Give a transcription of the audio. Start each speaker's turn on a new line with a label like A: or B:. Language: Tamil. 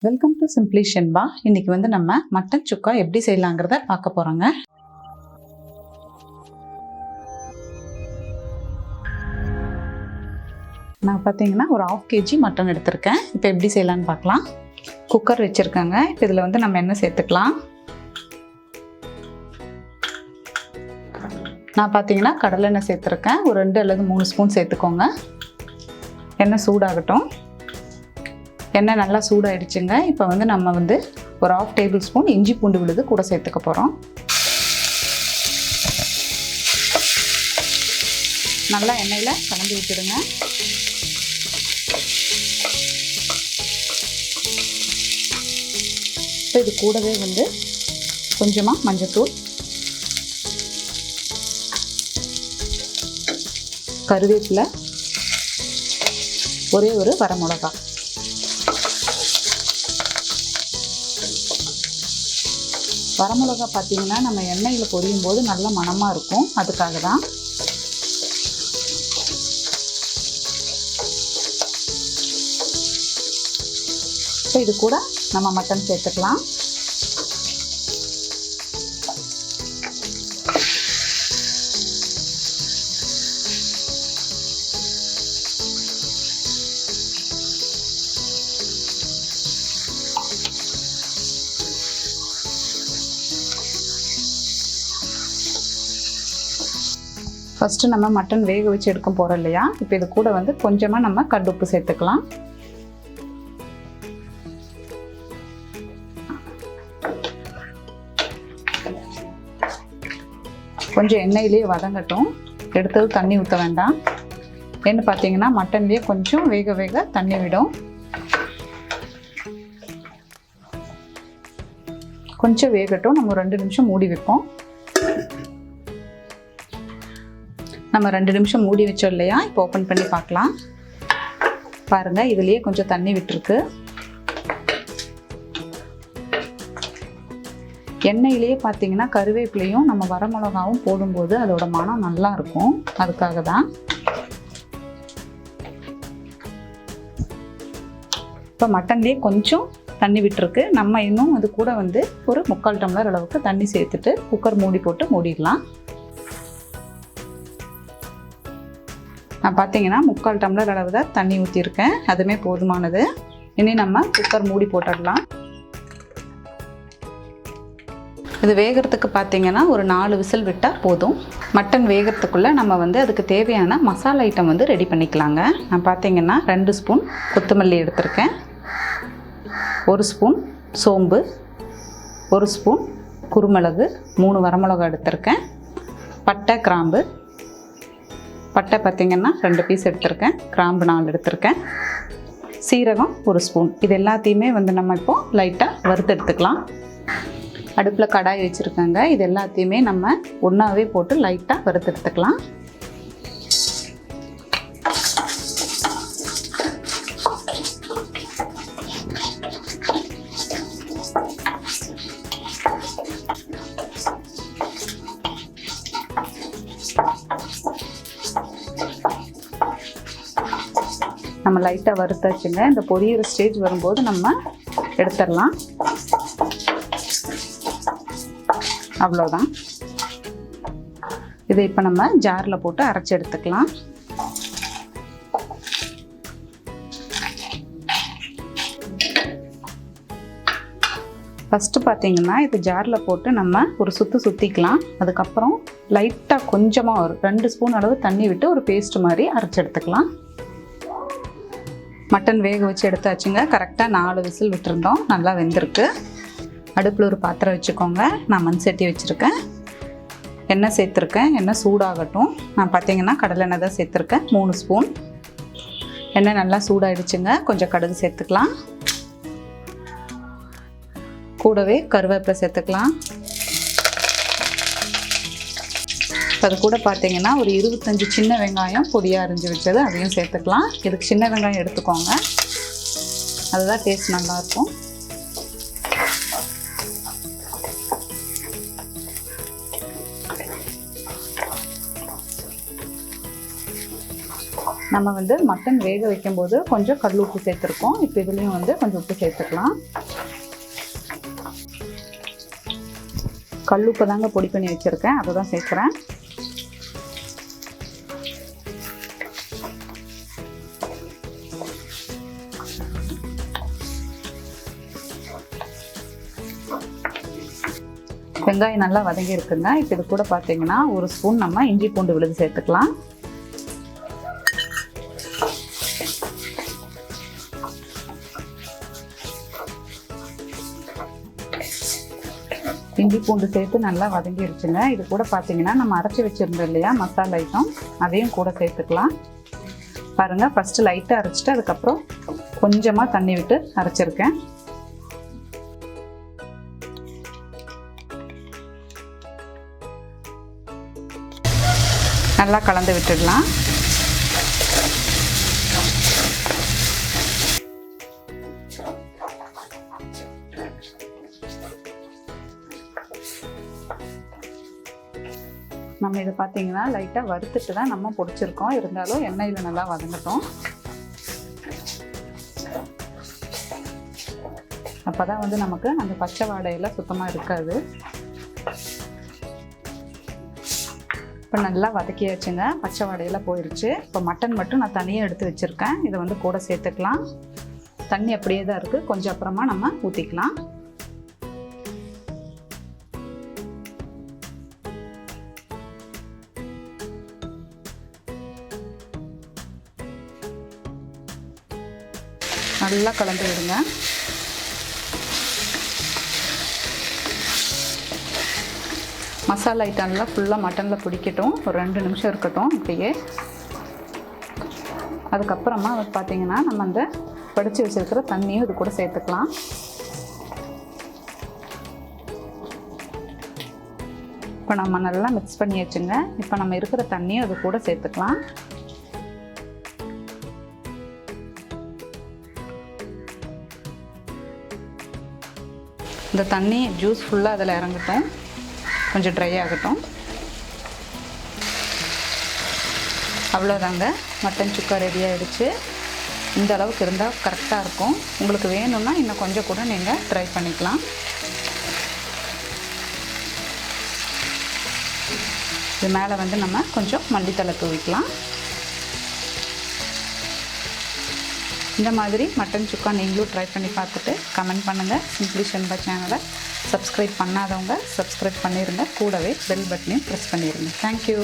A: Welcome to simply Shenba. இன்னைக்கு வந்து நம்ம மட்டன் சுக்கா எப்படி செய்யலாங்கிறத பார்க்க போறோங்க. நான் பார்த்தீங்கன்னா ஒரு 1/2 kg மட்டன் எடுத்திருக்கேன். இப்போ எப்படி செய்யலான்னு பார்க்கலாம். குக்கர் வச்சுருக்கேங்க. இப்போ இதில் வந்து நம்ம எண்ணெய் சேர்த்துக்கலாம். நான் பார்த்தீங்கன்னா கடலெண்ணெய் சேர்த்துருக்கேன். ஒரு 2 அல்லது 3 ஸ்பூன் சேர்த்துக்கோங்க. எண்ணெய் சூடாகட்டும். எண்ணெய் நல்லா சூடாயிடுச்சுங்க. இப்போ வந்து நம்ம வந்து ஒரு 1/2 டேபிள் ஸ்பூன் இஞ்சி பூண்டு விழுது கூட சேர்த்துக்க போகிறோம். நல்லா எண்ணெயில் கலந்து விட்டுடுங்க. இப்போ இது கூடவே வந்து கொஞ்சமாக மஞ்சத்தூள், கருவேப்பிலை, ஒரே ஒரு வரமிளகா, வரமிளகா பார்த்தீங்கன்னா நம்ம எண்ணெயில் பொரியும் போது நல்ல மணமாக இருக்கும், அதுக்காக தான். இப்போ இது கூட நம்ம மட்டன் சேர்த்துக்கலாம். ஃபஸ்ட்டு நம்ம மட்டன் வேக வச்சு எடுக்க போகிறோம் இல்லையா, இப்போ இது கூட வந்து கொஞ்சமாக நம்ம கல்லுப்பு சேர்த்துக்கலாம். கொஞ்சம் எண்ணெயிலேயே வதங்கட்டும். எடுத்தது தண்ணி ஊற்ற வேண்டாம். என்ன பார்த்தீங்கன்னா மட்டன்லேயே கொஞ்சம் வேக வேக தண்ணி விடும். கொஞ்சம் வேகட்டும். நம்ம 2 நிமிஷம் மூடி வைப்போம். நம்ம 2 நிமிஷம் மூடி வச்சோம் இல்லையா, இப்போ ஓப்பன் பண்ணி பார்க்கலாம். பாருங்கள், இதுலேயே கொஞ்சம் தண்ணி விட்டுருக்கு. எண்ணெயிலேயே பார்த்தீங்கன்னா கருவேப்பிலையும் நம்ம வரமிளகாவும் போடும்போது அதோட மனம் நல்லா இருக்கும், அதுக்காக தான். இப்போ மட்டன்லேயே கொஞ்சம் தண்ணி விட்டுருக்கு. நம்ம இன்னும் அது கூட வந்து ஒரு 3/4 டம்ளர் அளவுக்கு தண்ணி சேர்த்துட்டு குக்கர் மூடி போட்டு மூடிடலாம். நான் பார்த்தீங்கன்னா 3/4 டம்ளர் அளவு தான் தண்ணி ஊற்றிருக்கேன். அதுவுமே போதுமானது. இனி நம்ம குக்கர் மூடி போட்டுடலாம். இது வேகிறதுக்கு பார்த்தீங்கன்னா ஒரு 4 விசில் விட்டால் போதும். மட்டன் வேகிறதுக்குள்ளே நம்ம வந்து அதுக்கு தேவையான மசாலா ஐட்டம் வந்து ரெடி பண்ணிக்கலாங்க. நான் பார்த்தீங்கன்னா 2 ஸ்பூன் கொத்தமல்லி எடுத்திருக்கேன், 1 ஸ்பூன் சோம்பு, 1 ஸ்பூன் குருமிளகு, 3 வரமிளகா எடுத்திருக்கேன், பட்டை கிராம்பு. பட்டை பார்த்திங்கன்னா 2 பீஸ் எடுத்திருக்கேன், கிராம்பு 4 எடுத்திருக்கேன், சீரகம் 1 ஸ்பூன். இது எல்லாத்தையுமே வந்து நம்ம இப்போது லைட்டாக வறுத்து எடுத்துக்கலாம். அடுப்பில் கடாய் வச்சுருக்கேங்க. இது எல்லாத்தையுமே நம்ம ஒன்றாவே போட்டு லைட்டாக வறுத்து எடுத்துக்கலாம். நம்ம லைட்டாக வறுத்தாச்சுங்க. இந்த பொரியிற ஸ்டேஜ் வரும்போது நம்ம எடுத்துடலாம். அவ்வளோதான். இதை இப்போ நம்ம ஜாரில் போட்டு அரைச்சி எடுத்துக்கலாம். ஃபஸ்ட்டு பார்த்தீங்கன்னா இது ஜாரில் போட்டு நம்ம ஒரு சுற்றிக்கலாம். அதுக்கப்புறம் லைட்டாக கொஞ்சமாக ஒரு 2 ஸ்பூன் அளவு தண்ணி விட்டு ஒரு பேஸ்ட் மாதிரி அரைச்சி எடுத்துக்கலாம். மட்டன் வேக வச்சு எடுத்தாச்சுங்க. கரெக்டாக 4 விசில் விட்டுருந்தோம். நல்லா வெந்திருக்கு. அடுப்பில் ஒரு பாத்திரம் வச்சுக்கோங்க. நான் மண் சட்டி வச்சுருக்கேன். எண்ணெய் சேர்த்துருக்கேன். எண்ணெய் சூடாகட்டும். நான் பார்த்தீங்கன்னா கடலெண்ணெய் தான் சேர்த்துருக்கேன், 3 ஸ்பூன். எண்ணெய் நல்லா சூடாகிடுச்சுங்க. கொஞ்சம் கடுகு சேர்த்துக்கலாம். கூடவே கருவேப்பிலை சேர்த்துக்கலாம். அது கூட பார்த்தீங்கன்னா ஒரு 25 சின்ன வெங்காயம் பொடியாக அரிஞ்சு வச்சது, அதையும் சேர்த்துக்கலாம். இதுக்கு சின்ன வெங்காயம் எடுத்துக்கோங்க, அதுதான் டேஸ்ட் நல்லாயிருக்கும். நம்ம வந்து மட்டன் வேக வைக்கும்போது கொஞ்சம் கல் உப்பு சேர்த்துருக்கோம். இப்போ இதுலேயும் வந்து கொஞ்சம் உப்பு சேர்த்துக்கலாம். கல் உப்பு தாங்க பொடி பண்ணி வச்சுருக்கேன், அதை தான் சேர்க்குறேன். வெங்காயம் நல்லா வதங்கி இருக்குங்க. இப்போ இது கூட பார்த்தீங்கன்னா 1 ஸ்பூன் நம்ம இஞ்சி பூண்டு விழுது சேர்த்துக்கலாம். இஞ்சி பூண்டு சேர்த்து நல்லா வதங்கிருச்சுங்க. இது கூட பார்த்தீங்கன்னா நம்ம அரைச்சி வச்சுருந்தோம் இல்லையா மசாலா ஐட்டம், அதையும் கூட சேர்த்துக்கலாம். பாருங்கள், ஃபஸ்ட்டு லைட்டாக அரைச்சிட்டு அதுக்கப்புறம் கொஞ்சமாக தண்ணி விட்டு அரைச்சிருக்கேன். நல்லா கலந்து விட்டுடலாம். நம்ம இதை பார்த்தீங்கன்னா லைட்டாக வறுத்துட்டு தான் நம்ம பொடிச்சிருக்கோம். இருந்தாலும் எண்ணெயில் நல்லா வதங்கட்டும். அப்போ தான் வந்து நமக்கு அந்த பச்சை வாடையெல்லாம் சுத்தமாக இருக்காது. இப்போ நல்லா வதக்கியாச்சுங்க, பச்சை வாடையெல்லாம் போயிடுச்சு. இப்போ மட்டன் மட்டும் நான் தனியாக எடுத்து வச்சுருக்கேன். இதை வந்து கூட சேர்த்துக்கலாம். தண்ணி அப்படியே தான் இருக்குது, கொஞ்சம் அப்புறமா நம்ம ஊற்றிக்கலாம். நல்லா கலந்து விடுங்க. மசாலா ஐட்டம்லாம் ஃபுல்லாக மட்டனில் பிடிக்கட்டும். ஒரு 2 நிமிஷம் இருக்கட்டும் இப்படியே. அதுக்கப்புறமா பார்த்தீங்கன்னா நம்ம அந்த வடித்து வச்சுருக்கிற தண்ணியும் இது கூட சேர்த்துக்கலாம். இப்போ நம்ம நல்லா மிக்ஸ் பண்ணி வச்சுங்க. இப்போ நம்ம இருக்கிற தண்ணியும் இது கூட சேர்த்துக்கலாம். இந்த தண்ணி ஜூஸ் ஃபுல்லாக அதில் இறங்கட்டும், கொஞ்சம் ட்ரை ஆகட்டும். அவ்வளோதாங்க, மட்டன் சுக்கா ரெடி ஆகிடுச்சு. இந்த அளவுக்கு இருந்தால் கரெக்டாக இருக்கும். உங்களுக்கு வேணும்னா இன்னும் கொஞ்சம் கூட நீங்கள் ட்ரை பண்ணிக்கலாம். இது மேலே வந்து நம்ம கொஞ்சம் மல்லித்தழை தூவிக்கலாம். இந்த மாதிரி மட்டன் சுக்கா நீங்களும் ட்ரை பண்ணி பார்த்துட்டு கமெண்ட் பண்ணுங்கள். சிம்பிளி ஷென்பா சேனலை சப்ஸ்கிரைப் பண்ணாதவங்க சப்ஸ்கிரைப் பண்ணிடுங்க. கூடவே பெல் பட்டனையும் ப்ரெஸ் பண்ணிடுங்க. தேங்க்யூ.